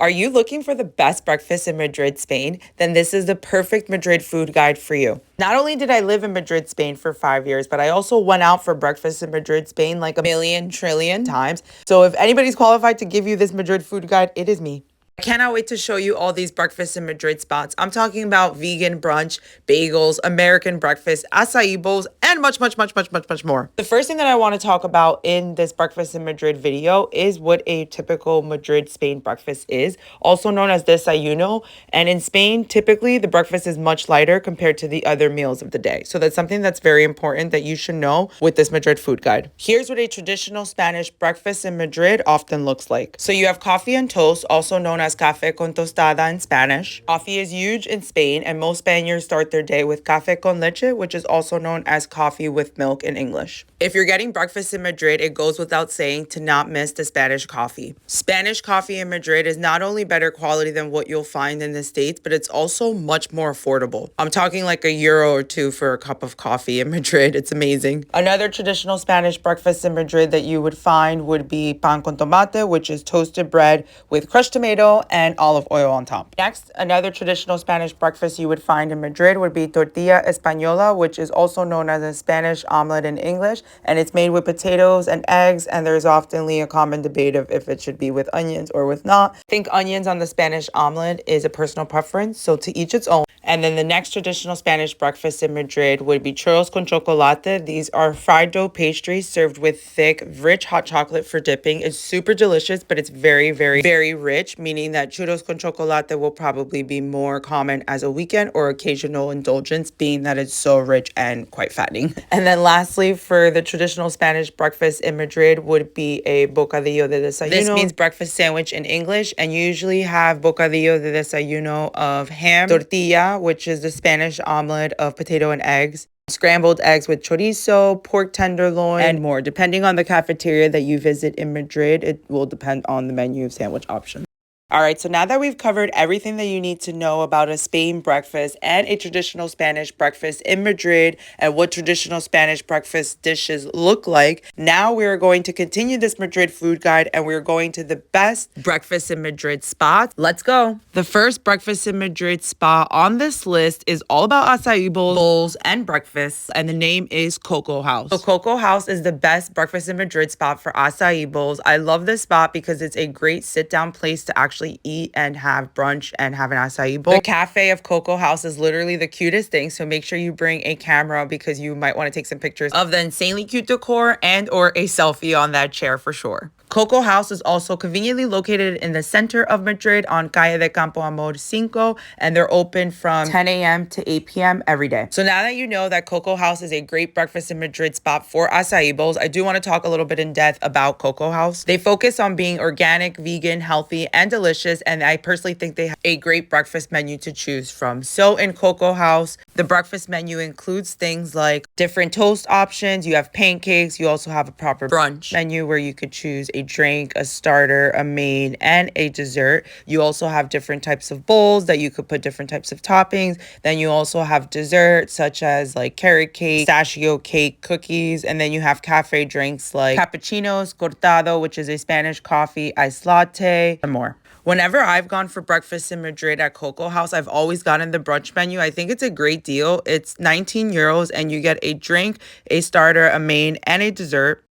Are you looking for the best breakfast in Madrid, Spain? Then this is the perfect Madrid food guide for you. Not only did I live in Madrid, Spain for 5 years, but I also went out for breakfast in Madrid, Spain like a million trillion times. So if anybody's qualified to give you this Madrid food guide, it is me. I cannot wait to show you all these breakfast in Madrid spots. I'm talking about vegan brunch, bagels, American breakfast, acai bowls, and much, much, much, much, much, much more. The first thing that I want to talk about in this breakfast in Madrid video is what a typical Madrid, Spain breakfast is, also known as desayuno. And in Spain, typically the breakfast is much lighter compared to the other meals of the day. So that's something that's very important that you should know with this Madrid food guide. Here's what a traditional Spanish breakfast in Madrid often looks like. So you have coffee and toast, also known as café con tostada in Spanish. Coffee is huge in Spain, and most Spaniards start their day with café con leche, which is also known as coffee with milk in English. If you're getting breakfast in Madrid, it goes without saying to not miss the Spanish coffee. Spanish coffee in Madrid is not only better quality than what you'll find in the States, but it's also much more affordable. I'm talking like €1 or €2 for a cup of coffee in Madrid. It's amazing. Another traditional Spanish breakfast in Madrid that you would find would be pan con tomate, which is toasted bread with crushed tomato and olive oil on top. Next, another traditional Spanish breakfast you would find in Madrid would be tortilla española, which is also known as a Spanish omelet in English, and it's made with potatoes and eggs, and there's oftenly a common debate of if it should be with onions or with not. I think onions on the Spanish omelet is a personal preference, so to each its own. And then the next traditional Spanish breakfast in Madrid would be churros con chocolate. These are fried dough pastries served with thick, rich hot chocolate for dipping. It's super delicious, but it's very, very, very rich, meaning that churros con chocolate will probably be more common as a weekend or occasional indulgence, being that it's so rich and quite fattening. And then lastly, for the traditional Spanish breakfast in Madrid would be a bocadillo de desayuno. This means breakfast sandwich in English, and you usually have bocadillo de desayuno of ham, tortilla, which is the Spanish omelet of potato and eggs, scrambled eggs with chorizo, pork tenderloin, and more. Depending on the cafeteria that you visit in Madrid, it will depend on the menu of sandwich options. All right, so now that we've covered everything that you need to know about a Spain breakfast and a traditional Spanish breakfast in Madrid and what traditional Spanish breakfast dishes look like, now we're going to continue this Madrid food guide and we're going to the best breakfast in Madrid spots. Let's go. The first breakfast in Madrid spot on this list is all about acai bowls and breakfasts, and the name is Coco House. So Coco House is the best breakfast in Madrid spot for acai bowls. I love this spot because it's a great sit-down place to actually eat and have brunch and have an acai bowl. The cafe of Coco House is literally the cutest thing, so make sure you bring a camera because you might want to take some pictures of the insanely cute decor and or a selfie on that chair for sure. Coco House is also conveniently located in the center of Madrid on Calle de Campo Amor 5, and they're open from 10 a.m. to 8 p.m. every day. So now that you know that Coco House is a great breakfast in Madrid spot for acai bowls, I do want to talk a little bit in depth about Coco House. They focus on being organic, vegan, healthy, and delicious, and I personally think they have a great breakfast menu to choose from. So in Coco House, the breakfast menu includes things like different toast options, you have pancakes, you also have a proper brunch menu where you could choose a drink, a starter, a main, and a dessert. You also have different types of bowls that you could put different types of toppings. Then you also have desserts such as like carrot cake, pistachio cake, cookies, and then you have cafe drinks like cappuccinos, cortado, which is a Spanish coffee, iced latte, and more. Whenever I've gone for breakfast in Madrid at Coco House, I've always gotten the brunch menu. I think it's a great deal. It's €19 and you get a drink, a starter, a main, and a dessert.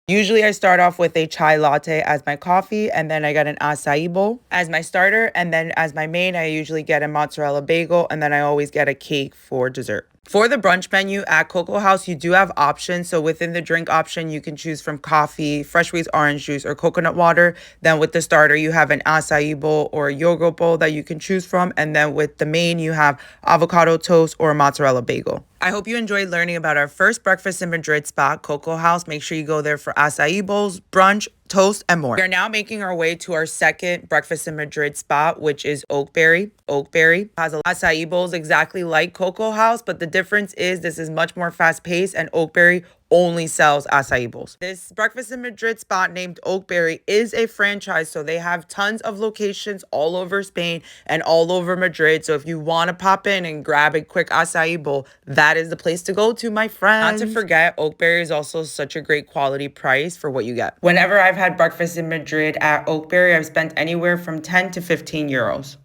Usually I start off with a chai latte as my coffee, and then I get an acai bowl as my starter, and then as my main, I usually get a mozzarella bagel, and then I always get a cake for dessert. For the brunch menu at Coco House, you do have options. So within the drink option, you can choose from coffee, fresh squeezed orange juice, or coconut water. Then with the starter, you have an acai bowl or a yogurt bowl that you can choose from. And then with the main, you have avocado toast or a mozzarella bagel. I hope you enjoyed learning about our first breakfast in Madrid spot, Coco House. Make sure you go there for acai bowls, brunch, toast, and more. We are now making our way to our second breakfast in Madrid spot, which is Oakberry. Oakberry has acai bowls exactly like Coco House, but the difference is this is much more fast-paced, and Oakberry only sells acai bowls. This breakfast in Madrid spot named Oakberry is a franchise, so they have tons of locations all over Spain and all over Madrid. So if you want to pop in and grab a quick acai bowl, that is the place to go to, my friends. Not to forget, Oakberry is also such a great quality price for what you get. Whenever I've had breakfast in Madrid at Oakberry, I've spent anywhere from 10 to 15 euros.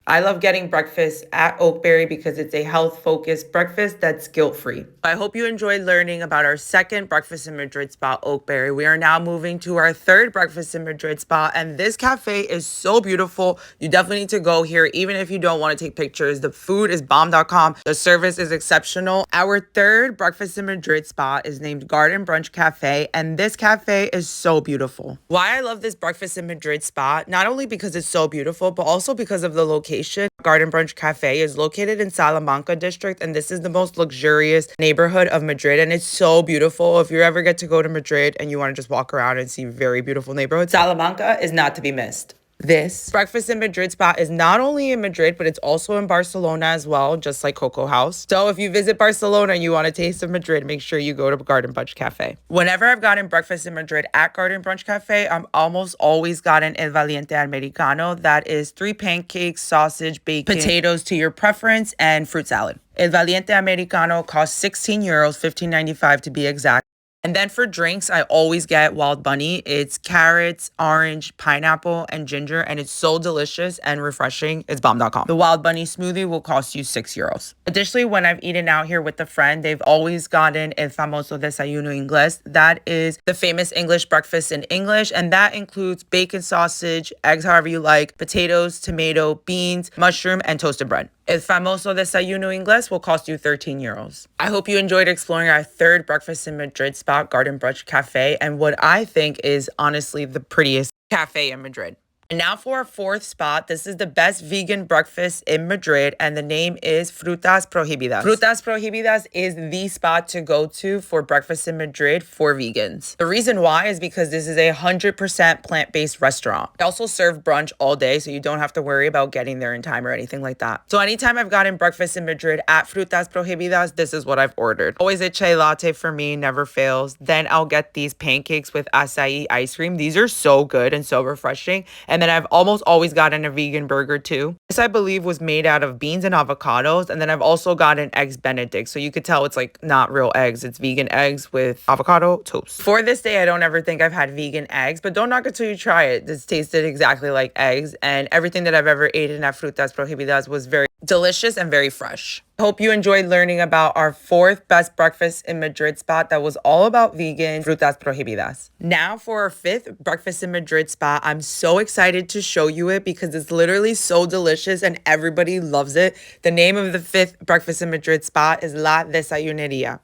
I love getting breakfast at Oakberry because it's a health-focused breakfast that's guilt-free. I hope you enjoyed learning about our second breakfast in Madrid spot, Oakberry. We are now moving to our third breakfast in Madrid spot, and this cafe is so beautiful. You definitely need to go here, even if you don't want to take pictures. The food is bomb.com. The service is exceptional. Our third breakfast in Madrid spot is named Garden Brunch Cafe, and this cafe is so beautiful. Why I love this breakfast in Madrid spot, not only because it's so beautiful, but also because of the location. Garden Brunch Cafe is located in Salamanca district, and this is the most luxurious neighborhood of Madrid, and it's so beautiful. If you ever get to go to Madrid and you want to just walk around and see very beautiful neighborhoods, Salamanca is not to be missed. This breakfast in Madrid spot is not only in Madrid, but it's also in Barcelona as well, just like Coco House. So if you visit Barcelona and you want a taste of Madrid, make sure you go to Garden Brunch Cafe. Whenever I've gotten breakfast in Madrid at Garden Brunch Cafe, I'm almost always gotten El Valiente Americano. That is 3 pancakes, sausage, bacon, potatoes to your preference, and fruit salad. El Valiente Americano costs 16 euros, 15.95 to be exact. And then for drinks, I always get Wild Bunny. It's carrots, orange, pineapple, and ginger, and it's so delicious and refreshing. It's bomb.com. The Wild Bunny smoothie will cost you 6 euros. Additionally, when I've eaten out here with a friend, they've always gotten el famoso desayuno inglés. That is the famous English breakfast in English, and that includes bacon, sausage, eggs however you like, potatoes, tomato, beans, mushroom, and toasted bread. El famoso desayuno inglés will cost you 13 euros. I hope you enjoyed exploring our third breakfast in Madrid spot, Garden Brunch Cafe, and what I think is honestly the prettiest cafe in Madrid. And now for our fourth spot. This is the best vegan breakfast in Madrid, and the name is Frutas Prohibidas. Frutas Prohibidas is the spot to go to for breakfast in Madrid for vegans. The reason why is because this is a 100% plant-based restaurant. They also serve brunch all day, so you don't have to worry about getting there in time or anything like that. So anytime I've gotten breakfast in Madrid at Frutas Prohibidas, this is what I've ordered. Always a chai latte for me, never fails. Then I'll get these pancakes with acai ice cream. These are so good and so refreshing. And then I've almost always gotten a vegan burger too. This I believe was made out of beans and avocados. And then I've also gotten eggs Benedict. So you could tell it's like not real eggs. It's vegan eggs with avocado toast. For this day, I don't ever think I've had vegan eggs, but don't knock it till you try it. This tasted exactly like eggs, and everything that I've ever eaten at Frutas Prohibidas was very delicious and very fresh. I hope you enjoyed learning about our fourth best breakfast in Madrid spot that was all about vegan, Frutas Prohibidas. Now for our fifth breakfast in Madrid spot. I'm so excited to show you it because it's literally so delicious and everybody loves it. The name of the fifth breakfast in Madrid spot is La Desayuneria.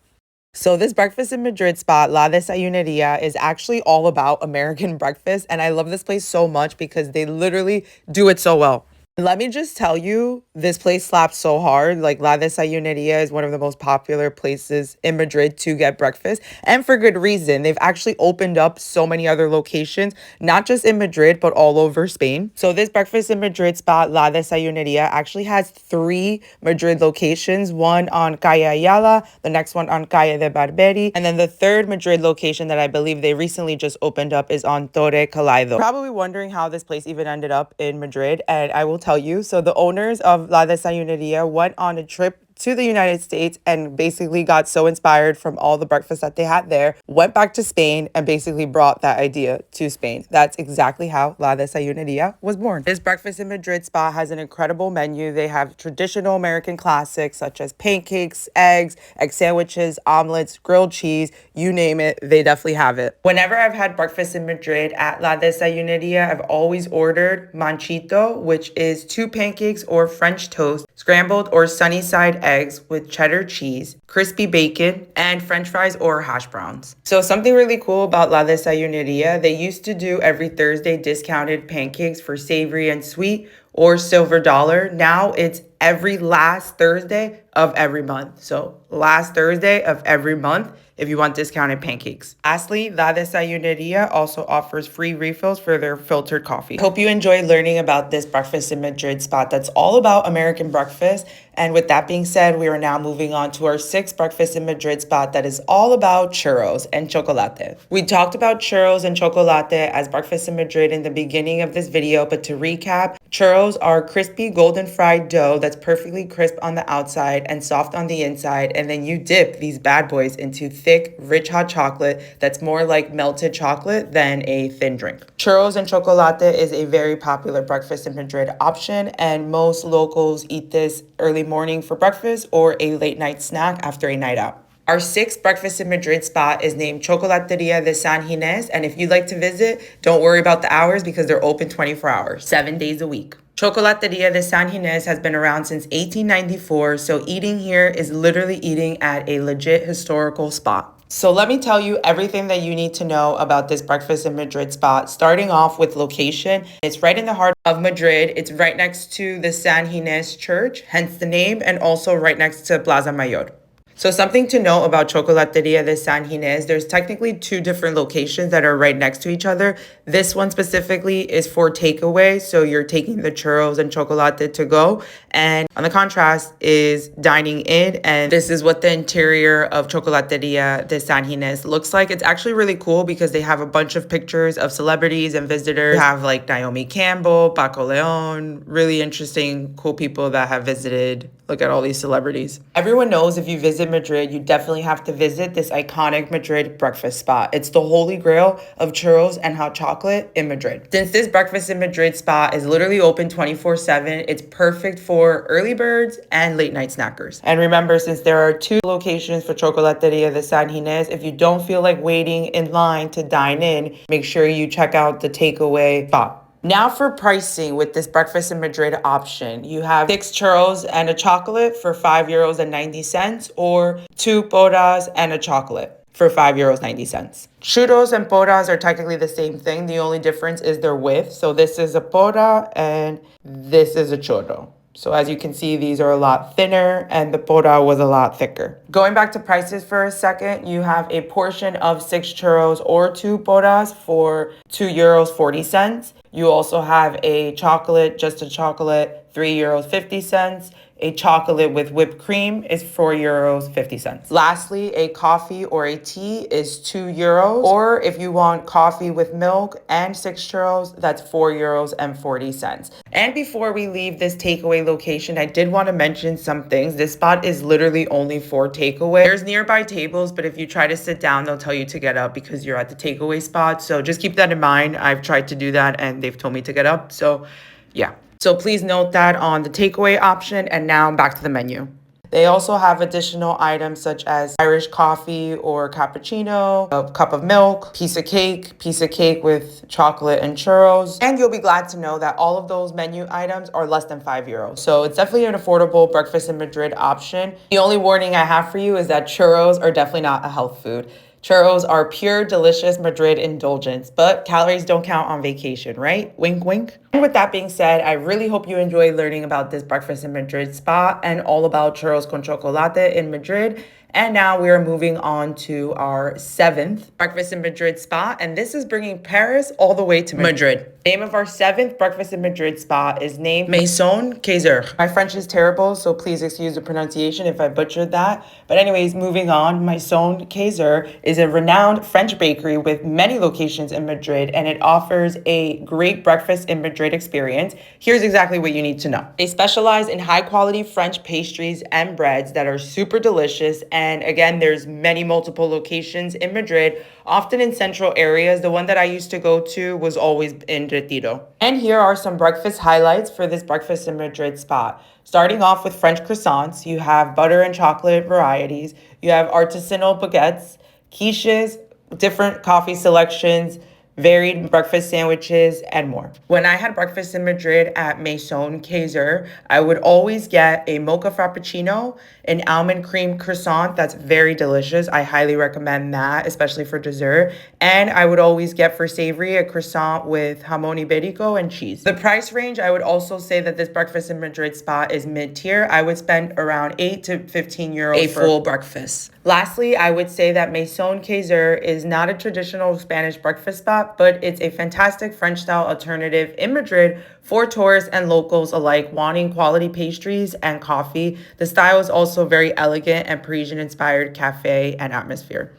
So this breakfast in Madrid spot, La Desayuneria, is actually all about American breakfast. And I love this place so much because they literally do it so well. Let me just tell you, this place slaps so hard. Like, La Desayuneria is one of the most popular places in Madrid to get breakfast, and for good reason. They've actually opened up so many other locations, not just in Madrid, but all over Spain. So this breakfast in Madrid spot, La Desayuneria, actually has 3 Madrid locations, one on Calle Ayala, the next one on Calle de Barberi, and then the third Madrid location that I believe they recently just opened up is on Torre Calaido. Probably wondering how this place even ended up in Madrid, and I will tell you. So the owners of La Desayuneria went on a trip to the United States and basically got so inspired from all the breakfast that they had there, went back to Spain and basically brought that idea to Spain. That's exactly how La Desayuneria was born. This breakfast in Madrid spot has an incredible menu. They have traditional American classics such as pancakes, egg sandwiches, omelets, grilled cheese, you name it, they definitely have it. Whenever I've had breakfast in Madrid at La Desayuneria, I've always ordered manchito, which is 2 pancakes or French toast, scrambled or sunny side eggs with cheddar cheese, crispy bacon, and French fries or hash browns. So something really cool about La Desayuneria, they used to do every Thursday discounted pancakes for savory and sweet or silver dollar. Now it's every last Thursday of every month. So last Thursday of every month if you want discounted pancakes. Lastly, La Desayuneria also offers free refills for their filtered coffee. Hope you enjoy learning about this breakfast in Madrid spot that's all about American breakfast. And with that being said, we are now moving on to our sixth breakfast in Madrid spot that is all about churros and chocolate. We talked about churros and chocolate as breakfast in Madrid in the beginning of this video, but to recap, churros are crispy golden fried dough that's perfectly crisp on the outside and soft on the inside, and then you dip these bad boys into thick, rich hot chocolate that's more like melted chocolate than a thin drink. Churros and chocolate is a very popular breakfast in Madrid option, and most locals eat this early morning for breakfast or a late night snack after a night out. Our sixth breakfast in Madrid spot is named Chocolateria de San Ginés, and if you'd like to visit, don't worry about the hours because they're open 24 hours, 7 days a week. Chocolateria de San Ginés has been around since 1894, so eating here is literally eating at a legit historical spot. So let me tell you everything that you need to know about this breakfast in Madrid spot, starting off with location. It's right in the heart of Madrid. It's right next to the San Ginés Church, hence the name, and also right next to Plaza Mayor. So something to know about Chocolateria de San Ginés, there's technically two different locations that are right next to each other. This one specifically is for takeaway, so you're taking the churros and chocolate to go. And on the contrast is dining in, and this is what the interior of Chocolateria de San Ginés looks like. It's actually really cool because they have a bunch of pictures of celebrities and visitors. They have like Naomi Campbell, Paco Leon, really interesting, cool people that have visited. Look at all these celebrities. Everyone knows if you visit Madrid, you definitely have to visit this iconic Madrid breakfast spot. It's the holy grail of churros and hot chocolate in Madrid. Since this breakfast in Madrid spot is literally open 24/7, it's perfect for early birds and late night snackers. And remember, since there are two locations for Chocolateria de San Ginés, if you don't feel like waiting in line to dine in, make sure you check out the takeaway spot. Now for pricing with this breakfast in Madrid option, you have 6 churros and a chocolate for €5.90 or 2 podas and a chocolate for €5.90. Churros and podas are technically the same thing. The only difference is their width. So this is a poda and this is a churro. So as you can see, these are a lot thinner and the poda was a lot thicker. Going back to prices for a second, you have a portion of 6 churros or 2 podas for €2.40. You also have a chocolate, just a chocolate, €3.50. A chocolate with whipped cream is €4.50. Lastly, a coffee or a tea is €2. Or if you want coffee with milk and 6 churros, that's €4.40. And before we leave this takeaway location, I did want to mention some things. This spot is literally only for takeaway. There's nearby tables, but if you try to sit down, they'll tell you to get up because you're at the takeaway spot. So just keep that in mind. I've tried to do that and they've told me to get up. So yeah. So please note that on the takeaway option, and now back to the menu. They also have additional items such as Irish coffee or cappuccino, a cup of milk, piece of cake with chocolate and churros. And you'll be glad to know that all of those menu items are less than €5. So it's definitely an affordable breakfast in Madrid option. The only warning I have for you is that churros are definitely not a health food. Churros are pure, delicious Madrid indulgence, but calories don't count on vacation, right? Wink, wink. And with that being said, I really hope you enjoy learning about this breakfast in Madrid spot and all about churros con chocolate in Madrid. And now we are moving on to our 7th breakfast in Madrid spot, and this is bringing Paris all the way to Madrid. The name of our 7th breakfast in Madrid spot is named Maison Kaiser. My French is terrible, so please excuse the pronunciation if I butchered that. But anyways, moving on, Maison Kaiser is a renowned French bakery with many locations in Madrid, and it offers a great breakfast in Madrid experience. Here's exactly what you need to know. They specialize in high quality French pastries and breads that are super delicious. And again, there's multiple locations in Madrid, often in central areas. The one that I used to go to was always in Retiro. And here are some breakfast highlights for this breakfast in Madrid spot. Starting off with French croissants, you have butter and chocolate varieties. You have artisanal baguettes, quiches, different coffee selections, varied breakfast sandwiches, and more. When I had breakfast in Madrid at Maison Kaiser, I would always get a mocha frappuccino, an almond cream croissant that's very delicious. I highly recommend that, especially for dessert. And I would always get for savory a croissant with jamon iberico and cheese. The price range, I would also say that this breakfast in Madrid spot is mid-tier. I would spend around 8 to 15 euros a full breakfast. Lastly, I would say that Maison Kaiser is not a traditional Spanish breakfast spot, but it's a fantastic French-style alternative in Madrid for tourists and locals alike wanting quality pastries and coffee. The style is also very elegant and Parisian-inspired cafe and atmosphere.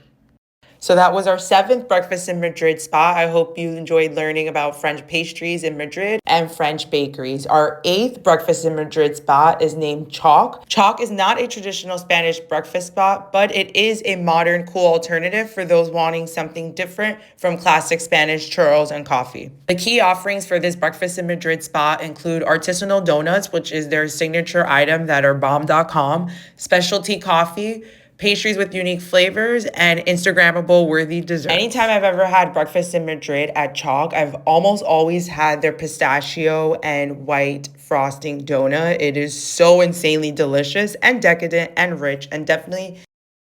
So that was our 7th breakfast in Madrid spot. I hope you enjoyed learning about French pastries in Madrid and French bakeries. Our 8th breakfast in Madrid spot is named Chalk. Chalk is not a traditional Spanish breakfast spot, but it is a modern, cool alternative for those wanting something different from classic Spanish churros and coffee. The key offerings for this breakfast in Madrid spot include artisanal donuts, which is their signature item that are bomb.com, specialty coffee, pastries with unique flavors, and Instagrammable worthy desserts. Anytime I've ever had breakfast in Madrid at Chalk, I've almost always had their pistachio and white frosting donut. It is so insanely delicious and decadent and rich and definitely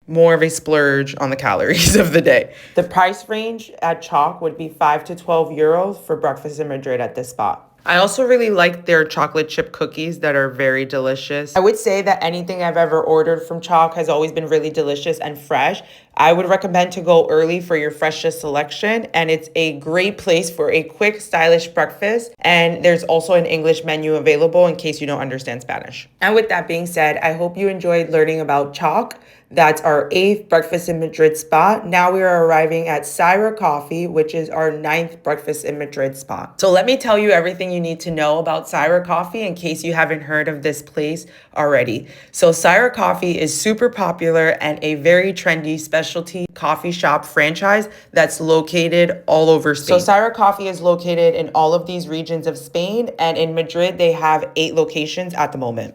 more of a splurge on the calories of the day. The price range at Chalk would be 5 to 12 euros for breakfast in Madrid at this spot. I also really like their chocolate chip cookies that are very delicious. I would say that anything I've ever ordered from Chalk has always been really delicious and fresh. I would recommend to go early for your freshest selection, and it's a great place for a quick, stylish breakfast. And there's also an English menu available in case you don't understand Spanish. And with that being said, I hope you enjoyed learning about Chalk. That's our 8th breakfast in Madrid spot. Now we are arriving at Cria Coffee, which is our 9th breakfast in Madrid spot. So let me tell you everything you need to know about Cria Coffee in case you haven't heard of this place already. So Cria Coffee is super popular and a very trendy specialty coffee shop franchise that's located all over Spain. So Cria Coffee is located in all of these regions of Spain, and in Madrid they have 8 locations at the moment.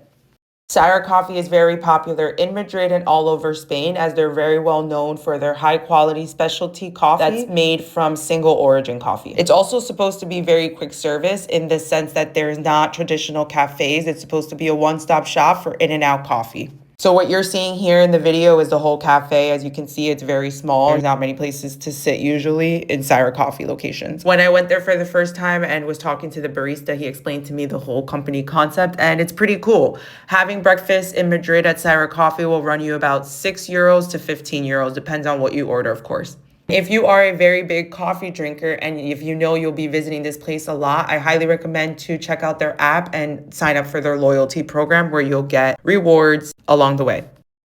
Cria Coffee is very popular in Madrid and all over Spain as they're very well known for their high quality specialty coffee that's made from single origin coffee. It's also supposed to be very quick service in the sense that there's not traditional cafes. It's supposed to be a one-stop shop for in and out coffee. So what you're seeing here in the video is the whole cafe. As you can see, it's very small. There's not many places to sit usually in Cria Coffee locations. When I went there for the first time and was talking to the barista, he explained to me the whole company concept, and it's pretty cool. Having breakfast in Madrid at Cria Coffee will run you about 6 euros to 15 euros, depends on what you order, of course. If you are a very big coffee drinker and if you know you'll be visiting this place a lot, I highly recommend to check out their app and sign up for their loyalty program where you'll get rewards along the way.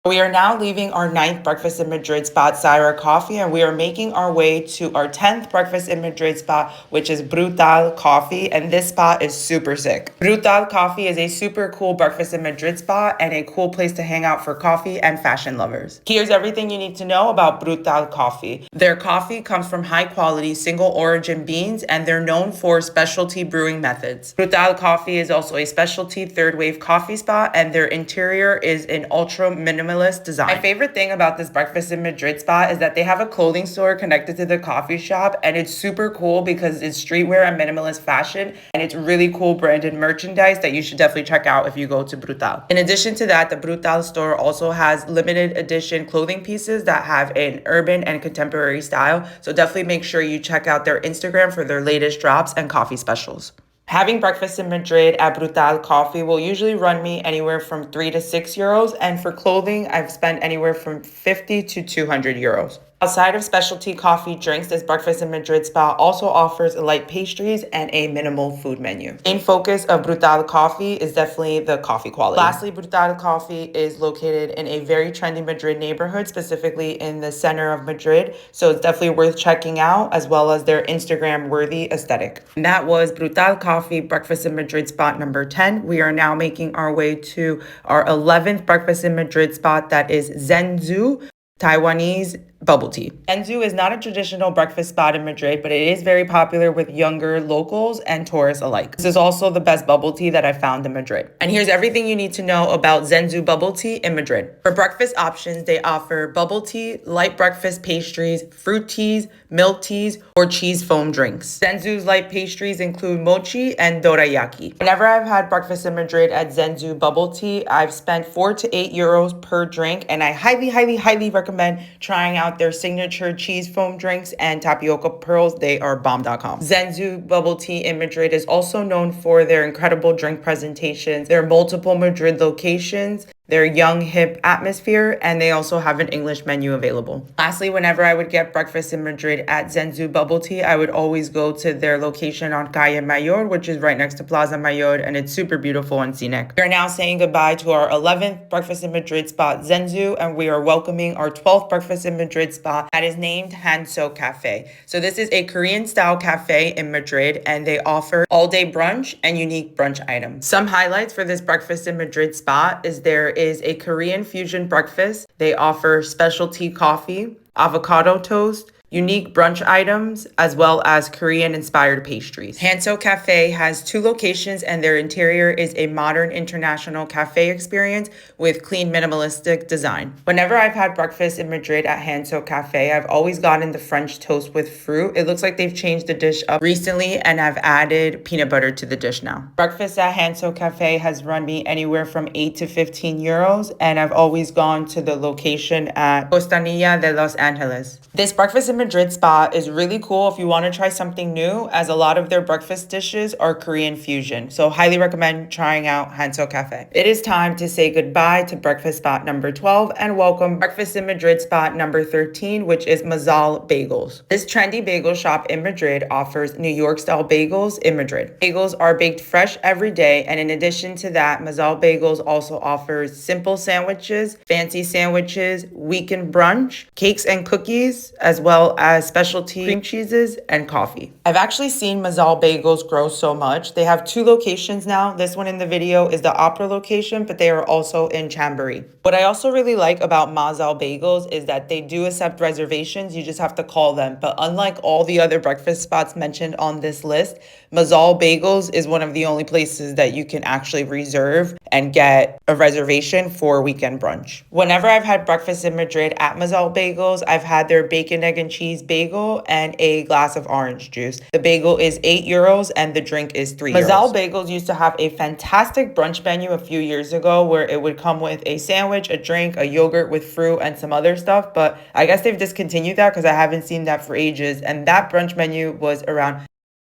We are now leaving our 9th breakfast in Madrid spot, Cria Coffee, and we are making our way to our 10th breakfast in Madrid spot, which is Brutal Coffee, and this spot is super sick. Brutal Coffee is a super cool breakfast in Madrid spot and a cool place to hang out for coffee and fashion lovers. Here's everything you need to know about Brutal Coffee. Their coffee comes from high quality single origin beans, and they're known for specialty brewing methods. Brutal Coffee is also a specialty third wave coffee spot, and their interior is an ultra minimalist design. My favorite thing about this breakfast in Madrid spot is that they have a clothing store connected to the coffee shop, and it's super cool because it's streetwear and minimalist fashion, and it's really cool branded merchandise that you should definitely check out if you go to Brutal. In addition to that, the Brutal store also has limited edition clothing pieces that have an urban and contemporary style, so definitely make sure you check out their Instagram for their latest drops and coffee specials. Having breakfast in Madrid at Brutal Coffee will usually run me anywhere from 3 to 6 euros, and for clothing, I've spent anywhere from 50 to 200 euros. Outside of specialty coffee drinks, this breakfast in Madrid spot also offers light pastries and a minimal food menu. Main focus of Brutal Coffee is definitely the coffee quality. Lastly, Brutal Coffee is located in a very trendy Madrid neighborhood, specifically in the center of Madrid. So it's definitely worth checking out, as well as their Instagram-worthy aesthetic. And that was Brutal Coffee breakfast in Madrid spot number 10. We are now making our way to our 11th breakfast in Madrid spot, that is Zenzu Taiwanese Bubble Tea. Zenzu is not a traditional breakfast spot in Madrid, but it is very popular with younger locals and tourists alike. This is also the best bubble tea that I found in Madrid. And here's everything you need to know about Zenzu Bubble Tea in Madrid. For breakfast options, they offer bubble tea, light breakfast pastries, fruit teas, milk teas, or cheese foam drinks. Zenzu's light pastries include mochi and dorayaki. Whenever I've had breakfast in Madrid at Zenzu Bubble Tea, I've spent 4 to 8 euros per drink, and I highly recommend trying out out their signature cheese foam drinks and tapioca pearls. They are bomb.com. Zenzu Bubble Tea in Madrid is also known for their incredible drink presentations. There are multiple Madrid locations, their young, hip atmosphere, and they also have an English menu available. Lastly, whenever I would get breakfast in Madrid at Zenzu Bubble Tea, I would always go to their location on Calle Mayor, which is right next to Plaza Mayor, and it's super beautiful and scenic. We are now saying goodbye to our 11th breakfast in Madrid spot, Zenzu, and we are welcoming our 12th breakfast in Madrid spot that is named Hano Cafe. So this is a Korean-style cafe in Madrid, and they offer all-day brunch and unique brunch items. Some highlights for this breakfast in Madrid spot is there is a Korean fusion breakfast. They offer specialty coffee, avocado toast, unique brunch items, as well as Korean-inspired pastries. Hano Cafe has 2 locations, and their interior is a modern international cafe experience with clean, minimalistic design. Whenever I've had breakfast in Madrid at Hano Cafe, I've always gotten the French toast with fruit. It looks like they've changed the dish up recently, and I've added peanut butter to the dish now. Breakfast at Hano Cafe has run me anywhere from 8 to 15 euros, and I've always gone to the location at Costanilla de Los Angeles. This breakfast in Madrid spot is really cool if you want to try something new, as a lot of their breakfast dishes are Korean fusion. So highly recommend trying out Hano Cafe. It is time to say goodbye to breakfast spot number 12 and welcome breakfast in Madrid spot number 13, which is Mazel Bagels. This trendy bagel shop in Madrid offers New York style bagels in Madrid. Bagels are baked fresh every day, and in addition to that, Mazel Bagels also offers simple sandwiches, fancy sandwiches, weekend brunch, cakes and cookies, as well as specialty cream cheeses and coffee. I've actually seen Mazel Bagels grow so much. They have 2 locations now. This one in the video is the Opera location, but they are also in Chambéry. What I also really like about Mazel Bagels is that they do accept reservations. You just have to call them. But unlike all the other breakfast spots mentioned on this list, Mazel Bagels is one of the only places that you can actually reserve and get a reservation for weekend brunch. Whenever I've had breakfast in Madrid at Mazel Bagels, I've had their bacon, egg, and cheese bagel and a glass of orange juice. The bagel is 8 euros and the drink is 3 euros. Mazel Bagels used to have a fantastic brunch menu a few years ago where it would come with a sandwich, a drink, a yogurt with fruit, and some other stuff, but I guess they've discontinued that because I haven't seen that for ages, and that brunch menu was around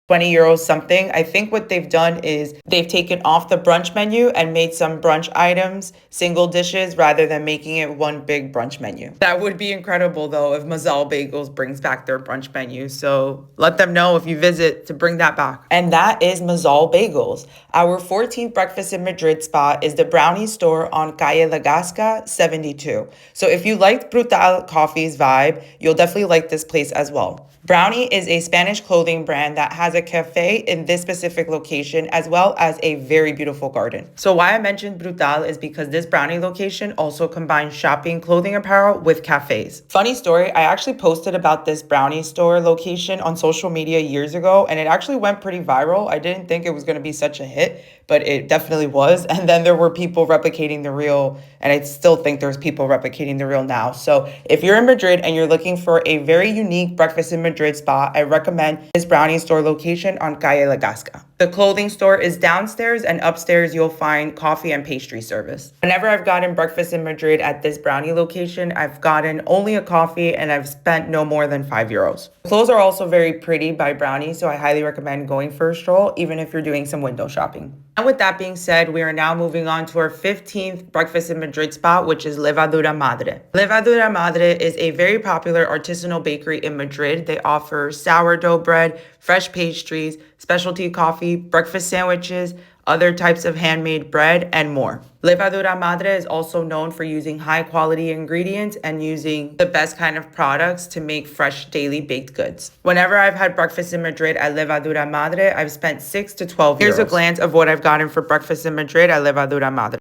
20 euros something. I think what they've done is they've taken off the brunch menu and made some brunch items, single dishes, rather than making it one big brunch menu. That would be incredible though if Mazel Bagels brings back their brunch menu. So let them know if you visit to bring that back. And that is Mazel Bagels. Our 14th breakfast in Madrid spot is the Brownie Store on Calle La Gasca 72. So if you liked Brutal Coffee's vibe, you'll definitely like this place as well. Brownie is a Spanish clothing brand that has a cafe in this specific location, as well as a very beautiful garden. So why I mentioned Brutal is because this Brownie location also combines shopping, clothing apparel with cafes. Funny story, I actually posted about this Brownie store location on social media years ago, and it actually went pretty viral. I didn't think it was going to be such a hit, but it definitely was. And then there were people replicating the reel, and I still think there's people replicating the reel now. So if you're in Madrid and you're looking for a very unique breakfast in Madrid spot, I recommend this Brownie store location on Calle La Gasca. The clothing store is downstairs, and upstairs you'll find coffee and pastry service. Whenever I've gotten breakfast in Madrid at this Brownie location, I've gotten only a coffee and I've spent no more than 5 euros. The clothes are also very pretty by Brownie, so I highly recommend going for a stroll, even if you're doing some window shopping. And with that being said, we are now moving on to our 15th breakfast in Madrid spot, which is Levadura Madre. Levadura Madre is a very popular artisanal bakery in Madrid. They offer sourdough bread, fresh pastries, specialty coffee, breakfast sandwiches, other types of handmade bread, and more. Levadura Madre is also known for using high quality ingredients and using the best kind of products to make fresh daily baked goods. Whenever I've had breakfast in Madrid at Levadura Madre, I've spent 6 to 12 euros. Here's a glance of what I've gotten for breakfast in Madrid at Levadura Madre.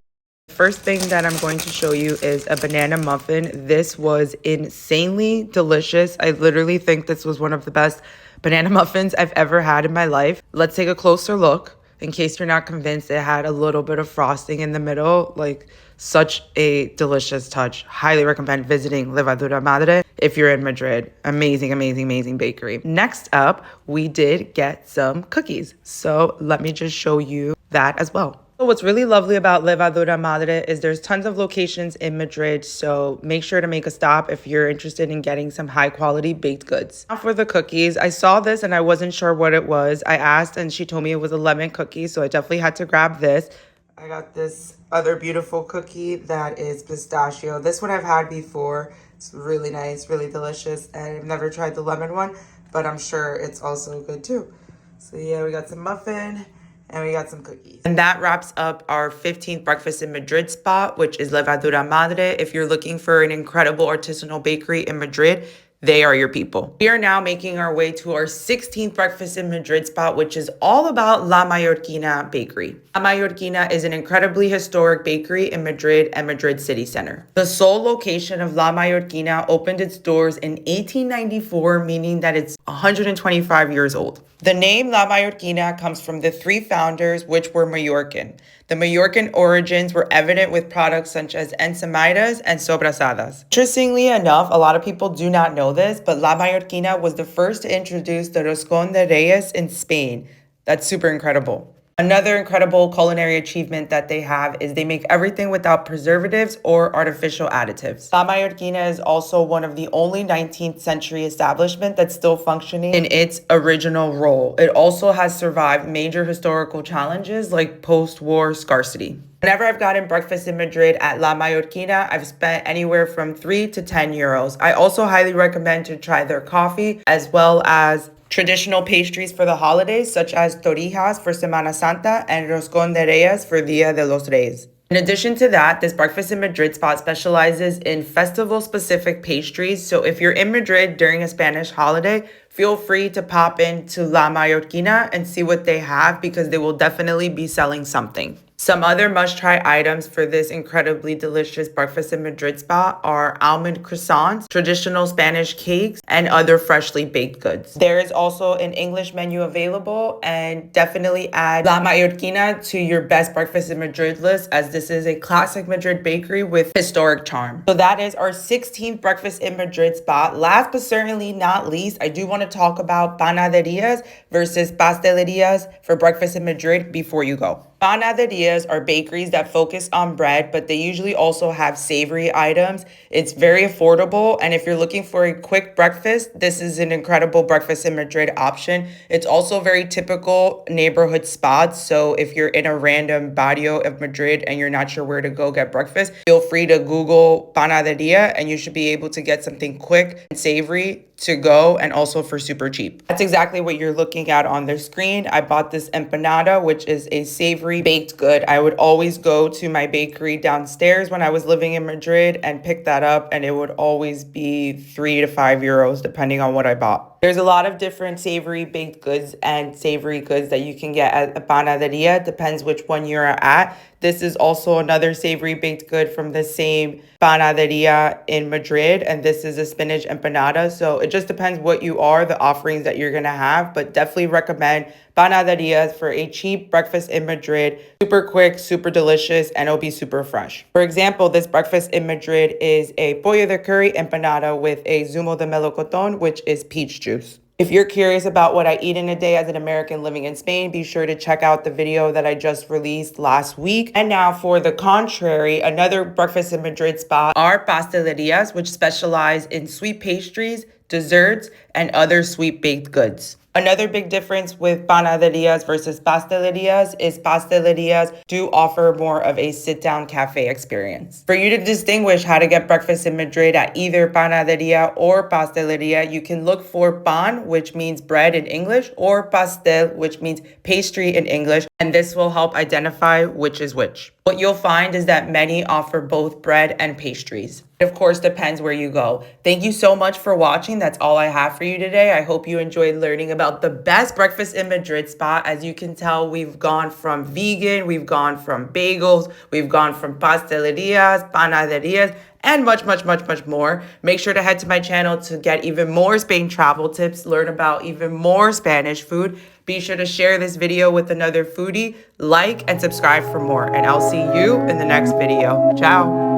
First thing that I'm going to show you is a banana muffin. This was insanely delicious. I literally think this was one of the best banana muffins I've ever had in my life. Let's take a closer look. In case you're not convinced, it had a little bit of frosting in the middle, like such a delicious touch. Highly recommend visiting Levadura Madre if you're in Madrid. Amazing, amazing, amazing bakery. Next up, we did get some cookies. So let me just show you that as well. What's really lovely about Levadura Madre is there's tons of locations in Madrid, so make sure to make a stop if you're interested in getting some high quality baked goods. Now for the cookies, I saw this and I wasn't sure what it was. I asked and she told me it was a lemon cookie, so I definitely had to grab this. I got this other beautiful cookie that is pistachio. This one I've had before. It's really nice, really delicious, and I've never tried the lemon one, but I'm sure it's also good too. So yeah, we got some muffin. And we got some cookies. And that wraps up our 15th Breakfast in Madrid spot, which is Levadura Madre. If you're looking for an incredible artisanal bakery in Madrid, they are your people. We are now making our way to our 16th Breakfast in Madrid spot, which is all about La Mallorquina Bakery. La Mallorquina is an incredibly historic bakery in Madrid and Madrid city center. The sole location of La Mallorquina opened its doors in 1894, meaning that it's 125 years old. The name La Mallorquina comes from the three founders, which were Mallorcan. The Mallorcan origins were evident with products such as ensaimadas and sobrasadas. Interestingly enough, a lot of people do not know this, but La Mallorquina was the first to introduce the roscón de reyes in Spain. That's super incredible. Another incredible culinary achievement that they have is they make everything without preservatives or artificial additives. La Mallorquina is also one of the only 19th century establishment that's still functioning in its original role. It also has survived major historical challenges like post-war scarcity. Whenever I've gotten breakfast in Madrid at La Mallorquina, I've spent anywhere from 3 to 10 euros. I also highly recommend to try their coffee as well as traditional pastries for the holidays, such as torrijas for Semana Santa and roscón de reyes for Dia de los Reyes. In addition to that, this Breakfast in Madrid spot specializes in festival-specific pastries. So if you're in Madrid during a Spanish holiday, feel free to pop into La Mallorquina and see what they have because they will definitely be selling something. Some other must-try items for this incredibly delicious Breakfast in Madrid spot are almond croissants, traditional Spanish cakes, and other freshly baked goods. There is also an English menu available, and definitely add La Mallorquina to your best Breakfast in Madrid list, as this is a classic Madrid bakery with historic charm. So that is our 16th Breakfast in Madrid spot. Last but certainly not least, I do want to talk about panaderias versus pastelerias for Breakfast in Madrid before you go. Panaderias are bakeries that focus on bread, but they usually also have savory items. It's very affordable, and if you're looking for a quick breakfast, this is an incredible Breakfast in Madrid option. It's also very typical neighborhood spots, so if you're in a random barrio of Madrid and you're not sure where to go get breakfast, feel free to Google panaderia and you should be able to get something quick and savory to go, and also for super cheap. That's exactly what you're looking at on their screen. I bought this empanada, which is a savory baked good. I would always go to my bakery downstairs when I was living in Madrid and pick that up, and it would always be 3 to 5 euros depending on what I bought. There's a lot of different savory baked goods and savory goods that you can get at a panaderia. Depends which one you're at. This is also another savory baked good from the same panaderia in Madrid, and this is a spinach empanada. So it just depends what you are, the offerings that you're gonna have, but definitely recommend panaderias for a cheap breakfast in Madrid. Super quick, super delicious, and it'll be super fresh. For example, this breakfast in Madrid is a pollo de curry empanada with a zumo de melocotón, which is peach juice. If you're curious about what I eat in a day as an American living in Spain, be sure to check out the video that I just released last week. And now for the contrary, another Breakfast in Madrid spot are pastelerias, which specialize in sweet pastries, desserts, and other sweet baked goods. Another big difference with panaderias versus pastelerias is pastelerias do offer more of a sit-down cafe experience. For you to distinguish how to get breakfast in Madrid at either panaderia or pasteleria, you can look for pan, which means bread in English, or pastel, which means pastry in English, and this will help identify which is which. What you'll find is that many offer both bread and pastries. It of course depends where you go. Thank you so much for watching. That's all I have for you today. I hope you enjoyed learning about the best breakfast in Madrid spot. As you can tell, we've gone from vegan, we've gone from bagels, we've gone from pastelerias, panaderias, and much, much, much, much more. Make sure to head to my channel to get even more Spain travel tips, learn about even more Spanish food. Be sure to share this video with another foodie, like and subscribe for more, and I'll see you in the next video. Ciao.